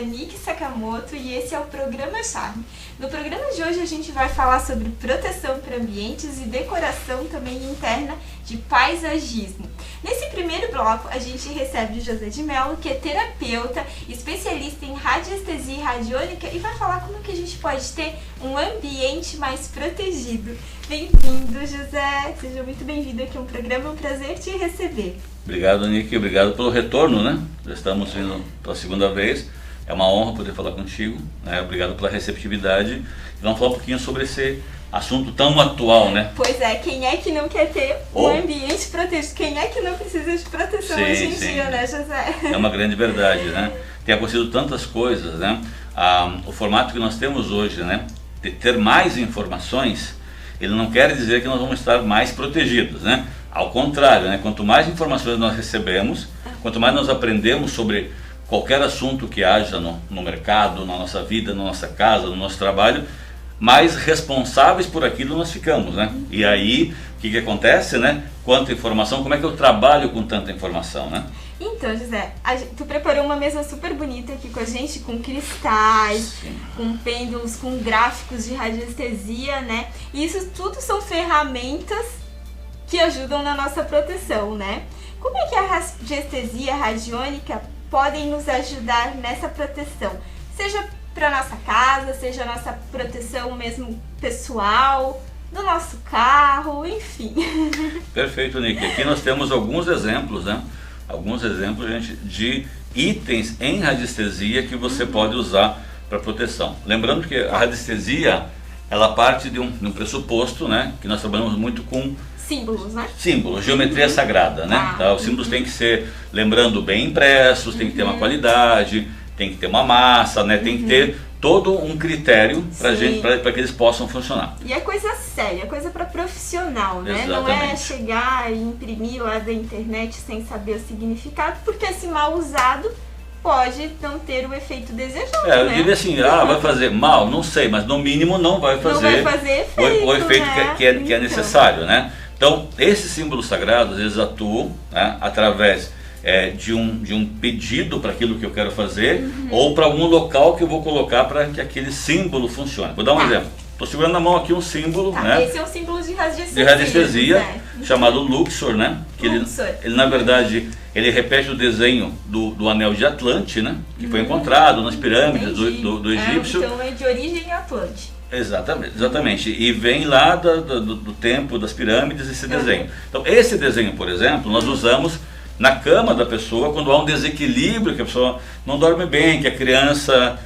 é Nick Sakamoto e esse é o Programa Charme. No programa de hoje a gente vai falar sobre proteção para ambientes e decoração também interna de paisagismo. Nesse primeiro bloco a gente recebe o José de Mello, que é terapeuta, especialista em radiestesia e radiônica e vai falar como que a gente pode ter um ambiente mais protegido. Bem-vindo, José! Seja muito bem-vindo aqui ao programa, é um prazer te receber. Obrigado, Nick, obrigado pelo retorno, né? Já estamos vindo pela segunda vez, é uma honra poder falar contigo, né? Obrigado pela receptividade. E vamos falar um pouquinho sobre esse assunto tão atual, né? Pois é, quem é que não quer ter um ambiente protegido? Quem é que não precisa de proteção hoje em dia, né, José? É uma grande verdade, né? Tem acontecido tantas coisas, né? O formato que nós temos hoje, né? De ter mais informações, ele não quer dizer que nós vamos estar mais protegidos, né? Ao contrário, né? Quanto mais informações nós recebemos, quanto mais nós aprendemos sobre qualquer assunto que haja no mercado, na nossa vida, na nossa casa, no nosso trabalho, mais responsáveis por aquilo nós ficamos, né? E aí, o que acontece, né? Quanta informação, como é que eu trabalho com tanta informação, né? Então, José, tu preparou uma mesa super bonita aqui com a gente, com cristais, sim, com pêndulos, com gráficos de radiestesia, né? E isso tudo são ferramentas que ajudam na nossa proteção, né? Como é que a radiestesia e a radiônica podem nos ajudar nessa proteção? Seja para nossa casa, seja a nossa proteção mesmo pessoal, do nosso carro, enfim. Perfeito, Nick. Aqui nós temos alguns exemplos, né? Alguns exemplos, gente, de itens em radiestesia que você pode usar para proteção. Lembrando que a radiestesia, ela parte de um pressuposto, né? Que nós trabalhamos muito com símbolos, né? Símbolos, geometria sagrada, né? Tá? Os símbolos têm que ser, lembrando, bem impressos, tem que ter uma qualidade, tem que ter uma massa, né? Tem que ter todo um critério para que eles possam funcionar. E é coisa séria, coisa para profissional, né? Exatamente. Não é chegar e imprimir lá da internet sem saber o significado, porque se mal usado pode não ter o efeito desejado, eu né? diria assim, vai fazer mal? Não sei, mas no mínimo não vai fazer, efeito, o efeito, né? que é necessário, né? Então, esses símbolos sagrados, eles atuam, né, através de um pedido para aquilo que eu quero fazer, ou para algum local que eu vou colocar para que aquele símbolo funcione. Vou dar um exemplo. Estou segurando na mão aqui um símbolo, né? Esse é um símbolo de radiestesia. De radiestesia, chamado Luxor, né? Que Luxor. Ele, na verdade, ele repete o desenho do anel de Atlante, né? Que foi encontrado nas pirâmides do egípcio. Então é de origem Atlante. Exatamente. E vem lá do tempo das pirâmides esse desenho. Então, esse desenho, por exemplo, nós usamos na cama da pessoa quando há um desequilíbrio, que a pessoa não dorme bem, que a criança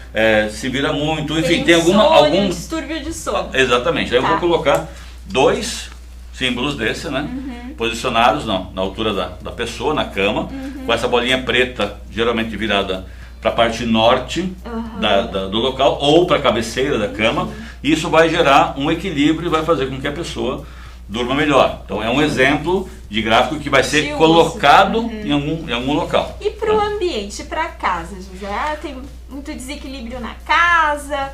se vira muito, enfim, tem algum distúrbio de sono. Exatamente. Aí eu vou colocar dois símbolos desse, né? Posicionados na altura da pessoa, na cama, com essa bolinha preta, geralmente virada para a parte norte do local ou para a cabeceira da cama. Isso vai gerar um equilíbrio e vai fazer com que a pessoa durma melhor. Então é um exemplo de gráfico que vai ser colocado em algum local. E para o ambiente, para casa, José? Tem muito desequilíbrio na casa,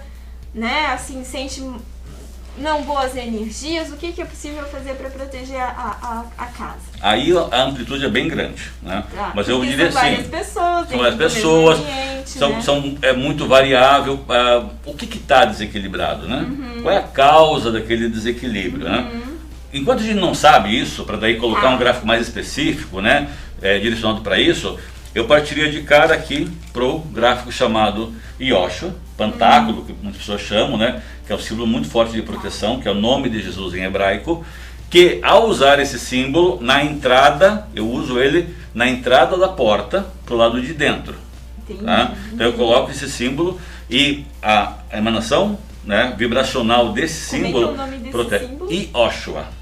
né? Assim, sente não boas energias. O que é possível fazer para proteger a casa? Aí a amplitude é bem grande, né? Mas eu diria assim, são várias pessoas, é muito variável. O que está desequilibrado, né? Qual é a causa daquele desequilíbrio, né? Enquanto a gente não sabe isso, para daí colocar um gráfico mais específico, né, direcionado para isso, eu partiria de cara aqui para o gráfico chamado Yoshua, Pantáculo, que muitas pessoas chamam, né, que é um símbolo muito forte de proteção, que é o nome de Jesus em hebraico, que ao usar esse símbolo, na entrada, eu uso ele na entrada da porta, para o lado de dentro. Tá? Então eu coloco esse símbolo e a emanação, né, vibracional desse símbolo protege. Yoshua.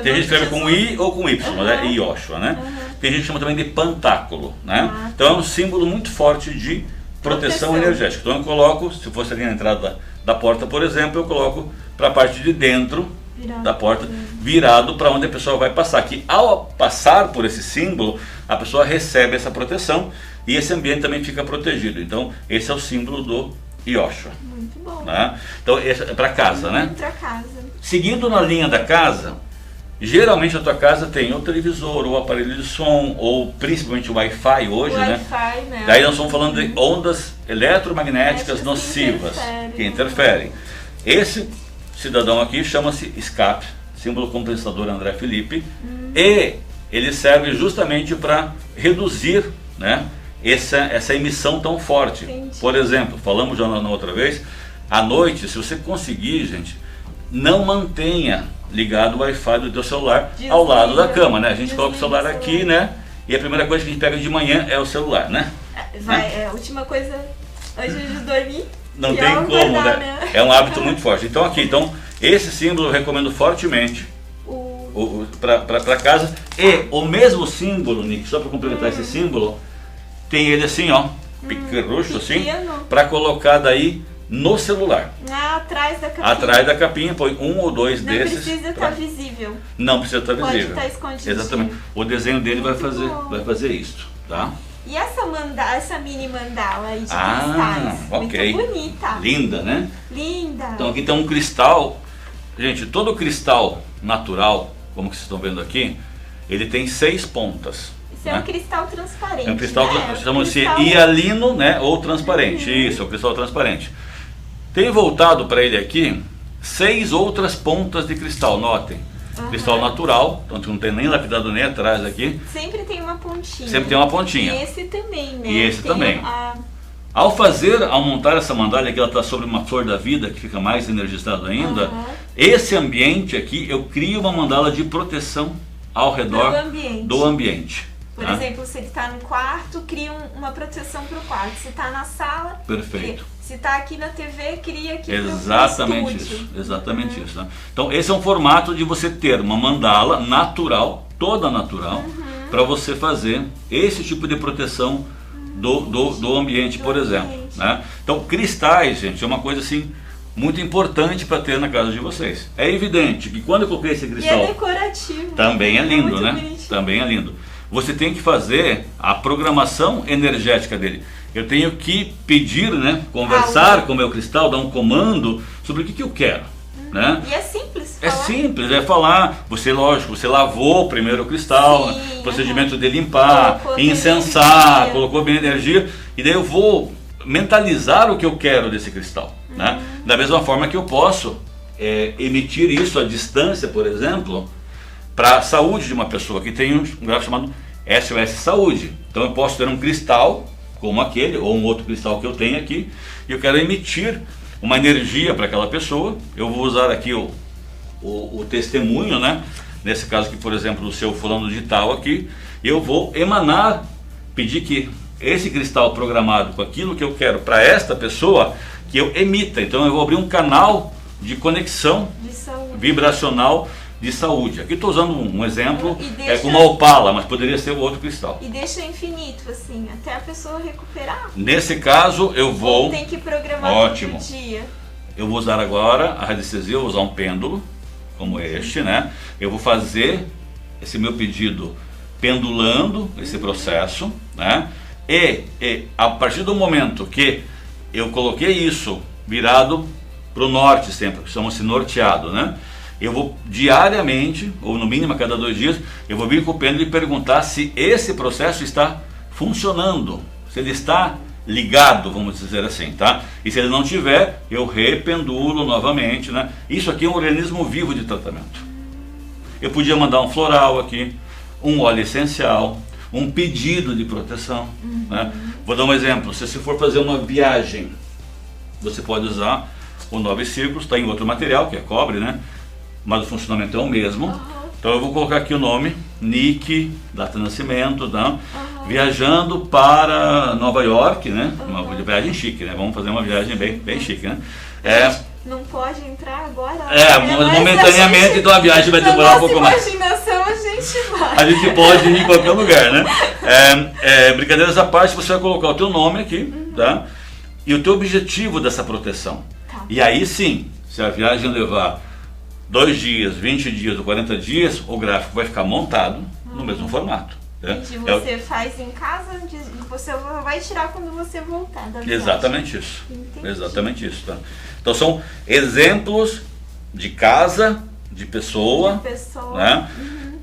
Tem gente que escreve com I ou com Y, mas é Yoshua, né? Tem gente que chama também de Pantáculo, né? Então é um símbolo muito forte de proteção energética. Então eu coloco, se fosse ali na entrada da porta, por exemplo, eu coloco para a parte de dentro da porta, virado para onde a pessoa vai passar. Que ao passar por esse símbolo, a pessoa recebe essa proteção e esse ambiente também fica protegido. Então esse é o símbolo do Yoshua. Muito bom. Né? Então esse é para casa, né? Para casa. Seguindo na linha da casa, Geralmente a tua casa tem ou televisor, ou aparelho de som, ou principalmente o Wi-Fi hoje, né? Né? Daí nós estamos falando de ondas eletromagnéticas nocivas, que interferem. Esse cidadão aqui chama-se SCAP, símbolo compensador André Felipe, e ele serve justamente para reduzir, né, essa emissão tão forte. Entendi. Por exemplo, falamos já na outra vez, à noite, se você conseguir, gente, não mantenha ligado o Wi-Fi do teu celular ao lado da cama, né? A gente coloca o celular aqui, né? E a primeira coisa que a gente pega de manhã é o celular, né? É a última coisa antes de dormir. Não tem como, né? É um hábito muito forte. Então aqui, esse símbolo eu recomendo fortemente para casa. E o mesmo símbolo, Nick, só para complementar esse símbolo, tem ele assim, ó, piquerucho assim, para colocar daí no celular. Atrás da capinha. Atrás da capinha, põe um ou dois desses. Não precisa estar visível. Não precisa estar visível. Pode estar escondido. Exatamente. O desenho dele vai fazer isso, tá? E essa mini mandala aí de cristais? Ok. Muito bonita. Linda, né? Linda. Então aqui tem um cristal. Gente, todo cristal natural, como que vocês estão vendo aqui, ele tem 6 pontas. Isso é um cristal transparente. É um cristal, né? chamamos-se hialino, né? Ou transparente. Isso, é um cristal transparente. Tem voltado para ele aqui 6 outras pontas de cristal, notem. Cristal natural, então não tem nem lapidado nem atrás aqui. Sempre tem uma pontinha. Sempre tem uma pontinha. E esse também, né? E esse também. Ao montar essa mandala, que ela está sobre uma flor da vida, que fica mais energizado ainda, esse ambiente aqui, eu crio uma mandala de proteção ao redor do ambiente. Por exemplo, se ele está no quarto, cria uma proteção para o quarto. Se está na sala, perfeito. Se está aqui na TV, cria aqui no exatamente isso, exatamente isso. Né? Então esse é um formato de você ter uma mandala natural, toda natural, para você fazer esse tipo de proteção do ambiente, por exemplo. Né? Então cristais, gente, é uma coisa assim muito importante para ter na casa de vocês. É evidente que quando eu coloquei esse cristal, e é decorativo. Também é lindo, né? Bonitinho. Também é lindo. Você tem que fazer a programação energética dele. Eu tenho que pedir, né, conversar com o meu cristal, dar um comando sobre o que eu quero. Né? E é simples. É simples, é falar. Você, lógico, você lavou primeiro o cristal, procedimento de limpar, incensar, colocou bem energia, e daí eu vou mentalizar o que eu quero desse cristal. Né? Da mesma forma que eu posso emitir isso à distância, por exemplo, para a saúde de uma pessoa, que tem um gráfico chamado SOS Saúde. Então eu posso ter um cristal como aquele, ou um outro cristal que eu tenho aqui, e eu quero emitir uma energia para aquela pessoa. Eu vou usar aqui o testemunho, né? Nesse caso aqui, por exemplo, do seu fulano de tal aqui, eu vou emanar, pedir que esse cristal programado com aquilo que eu quero para esta pessoa, que eu emita. Então eu vou abrir um canal de conexão vibracional de saúde. Aqui estou usando um exemplo, com uma opala, mas poderia ser outro cristal. E deixa infinito, assim, até a pessoa recuperar. Nesse caso, eu vou... Tem que programar todo dia. Eu vou usar agora a radiestesia, eu vou usar um pêndulo, como este, né? Eu vou fazer esse meu pedido pendulando esse processo, né? E a partir do momento que eu coloquei isso virado para o norte sempre, que chama-se norteado, né? Eu vou diariamente, ou no mínimo a cada 2 dias, eu vou vir com o pêndulo e perguntar se esse processo está funcionando, se ele está ligado, vamos dizer assim, tá? E se ele não tiver, eu rependulo novamente, né? Isso aqui é um organismo vivo de tratamento. Eu podia mandar um floral aqui, um óleo essencial, um pedido de proteção, né? Vou dar um exemplo, se você for fazer uma viagem, você pode usar o 9 círculos, está em outro material, que é cobre, né? Mas o funcionamento é o mesmo. Então eu vou colocar aqui o nome, Nick, data de nascimento, tá? Viajando para Nova York, né? Uma viagem chique, né? Vamos fazer uma viagem bem chique, né? Não pode entrar agora. Momentaneamente, então a viagem vai demorar um pouco mais. Imaginação, a gente vai. A gente pode ir em qualquer lugar, né? Brincadeiras à parte, você vai colocar o teu nome aqui, tá? E o teu objetivo dessa proteção. E aí sim, se a viagem levar 2 dias, 20 dias ou 40 dias, o gráfico vai ficar montado no mesmo formato. Entendi, você faz em casa, você vai tirar quando você voltar da viagem. Exatamente isso. Entendi. Exatamente isso. Tá? Então são exemplos de casa, de pessoa, pessoa. né?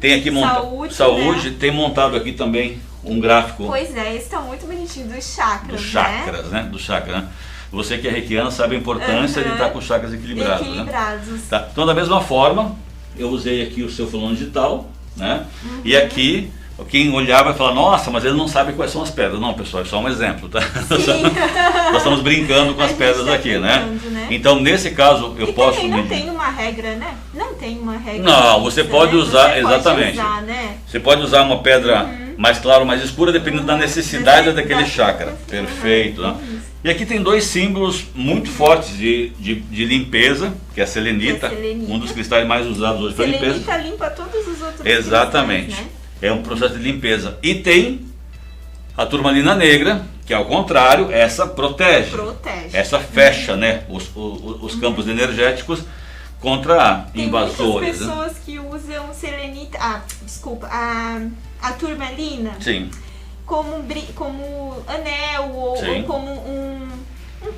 Tem aqui saúde, né? Tem montado aqui também um gráfico. Pois é, esse tá muito bonitinho, dos chakras, né? Do chakra, né? Você que é reikiana sabe a importância de estar com os chakras equilibrados. Né? Tá? Então, da mesma forma, eu usei aqui o seu fulano digital, né? E aqui, quem olhar vai falar, nossa, mas ele não sabe quais são as pedras. Não, pessoal, é só um exemplo, tá? Nós estamos brincando com as pedras aqui, né? Então, nesse caso, eu posso... Não tem uma regra, né? Não tem uma regra. Não, você pode usar, você exatamente. Pode usar, né? Você pode usar uma pedra mais clara ou mais escura, dependendo da necessidade daquele chakra. Perfeito, né? E aqui tem dois símbolos muito fortes de limpeza, que é a selenita, um dos cristais mais usados hoje para limpeza. Selenita limpa todos os outros Exatamente. cristais, né? É um processo de limpeza. E tem a turmalina negra, que ao contrário, essa protege. Essa fecha, né, os campos energéticos contra invasores. Tem muitas pessoas que usam selenita, a turmalina. Sim. Como anel ou como um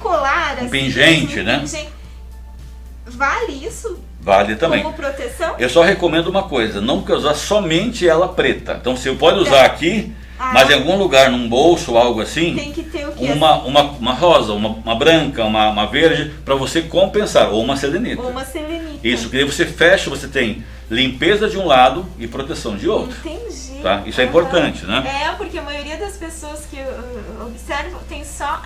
colar, um pingente, né? Vale isso? Vale também. Como proteção? Eu só recomendo uma coisa, não quer usar somente ela preta. Então você pode usar aqui, mas em algum lugar, num bolso ou algo assim, tem que ter o quê? Uma rosa, uma branca, uma verde, para você compensar, ou uma selenita. Isso, que aí você fecha, você tem limpeza de um lado e proteção de outro. Entendi. Tá? Isso é importante, né? Porque a maioria das pessoas que eu observo tem só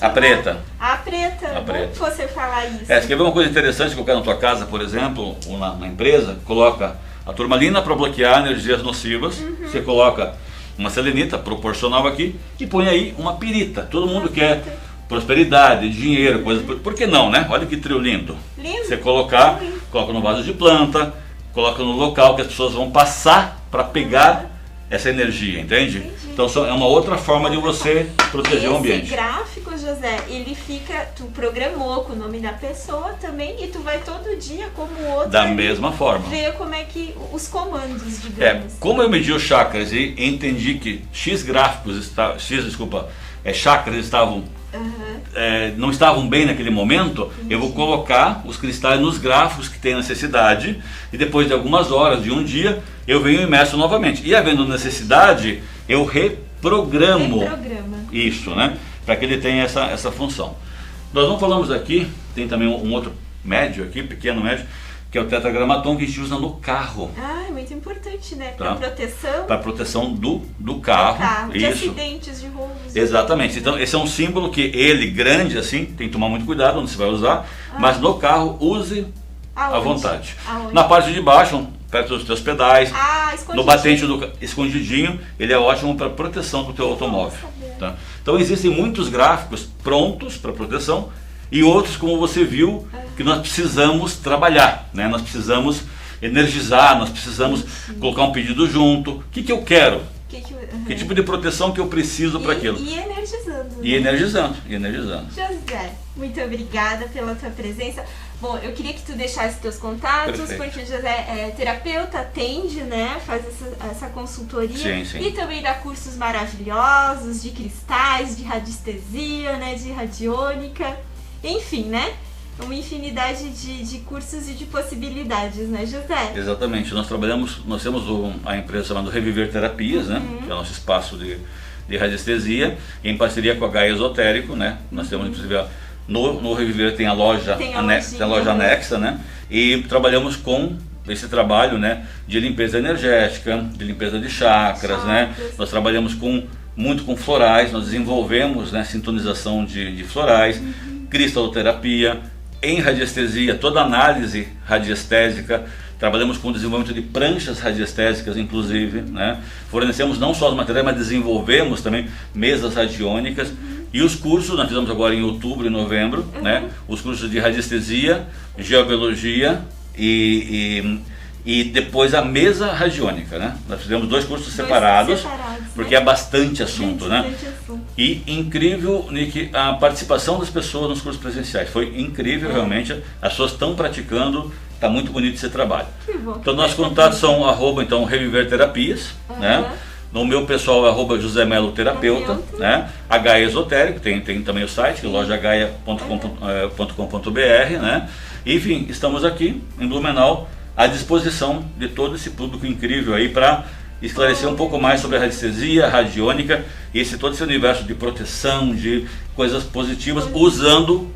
a preta. A preta. Como você falar isso? Você quer ver uma coisa interessante que eu quero na tua casa, por exemplo, ou na empresa? Coloca a turmalina para bloquear energias nocivas. Você coloca uma selenita proporcional aqui e põe aí uma pirita. Todo mundo quer prosperidade, dinheiro, coisas. Por que não, né? Olha que trio lindo. Você coloca no vaso de planta, coloca no local que as pessoas vão passar para pegar essa energia, entende? Então é uma outra forma de você proteger o ambiente. Esse gráfico, José, ele fica, tu programou com o nome da pessoa também e tu vai todo dia como o outro. Da mesma forma. Ver como é que os comandos, digamos. Como eu medi os chakras e entendi que chakras estavam não estavam bem naquele momento, eu vou colocar os cristais nos grafos que tem necessidade e depois de algumas horas, de um dia, eu venho e meço novamente. E havendo necessidade, eu reprogramo isso, né? Para que ele tenha essa função. Nós não falamos aqui, tem também um outro médio aqui, pequeno médio, que é o tetragramaton que a gente usa no carro. É muito importante, né? Para proteção. Para proteção do carro. De acidentes, de roubos. Exatamente. Então esse é um símbolo que ele, grande assim, tem que tomar muito cuidado onde você vai usar, mas no carro use à vontade. Na parte de baixo, perto dos teus pedais, no batente escondidinho, ele é ótimo para proteção do teu automóvel. Tá? Então existem muitos gráficos prontos para proteção e outros, como você viu, que nós precisamos trabalhar, né? Nós precisamos energizar, nós precisamos colocar um pedido junto. O que eu quero? Que tipo de proteção que eu preciso para aquilo? E energizando. E energizando. José, muito obrigada pela tua presença. Bom, eu queria que tu deixasse teus contatos, porque o José é terapeuta, atende, né? Faz essa consultoria. Sim. E também dá cursos maravilhosos de cristais, de radiestesia, né? De radiônica. Enfim, né? Uma infinidade de cursos e de possibilidades, né, José? Exatamente. Nós temos a empresa chamada Reviver Terapias, né? Que é o nosso espaço de radiestesia, em parceria com a Gaia Esotérico, né? Nós temos, inclusive, no Reviver tem a loja anexa, né? E trabalhamos com esse trabalho, né, de limpeza energética, de limpeza de chakras, né? Nós trabalhamos muito com florais, nós desenvolvemos, né, sintonização de florais, cristaloterapia, em radiestesia, toda análise radiestésica, trabalhamos com o desenvolvimento de pranchas radiestésicas, inclusive, né? Fornecemos não só os materiais, mas desenvolvemos também mesas radiônicas. E os cursos, nós fizemos agora em outubro e novembro, né? Os cursos de radiestesia, geobiologia e depois a mesa radiônica, né? Nós fizemos 2 cursos separados, porque é bastante assunto, né? E incrível, Nick, a participação das pessoas nos cursos presenciais. Foi incrível, realmente. As pessoas estão praticando, está muito bonito esse trabalho. Então, nossos contatos são Reviver Terapias, né? No meu pessoal é José Melo Terapeuta, né? A Gaia Esotérico, tem também o site, lojagaia.com.br, né? Enfim, estamos aqui em Blumenau à disposição de todo esse público incrível aí para esclarecer um pouco mais sobre a radiestesia, a radiônica e todo esse universo de proteção, de coisas positivas, usando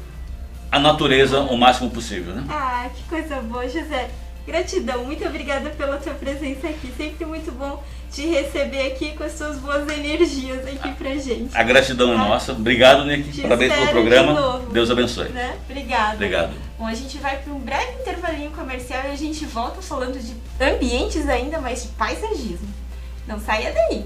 a natureza o máximo possível, né? Ah, que coisa boa, José. Gratidão, muito obrigada pela tua presença aqui. Sempre muito bom te receber aqui com as suas boas energias aqui pra gente. A gratidão é nossa. Obrigado, Nick. Parabéns pelo programa. Deus abençoe. Né? Obrigada. Obrigado. Bom, a gente vai para um breve intervalinho comercial e a gente volta falando de ambientes ainda, mas de paisagismo. Não saia daí.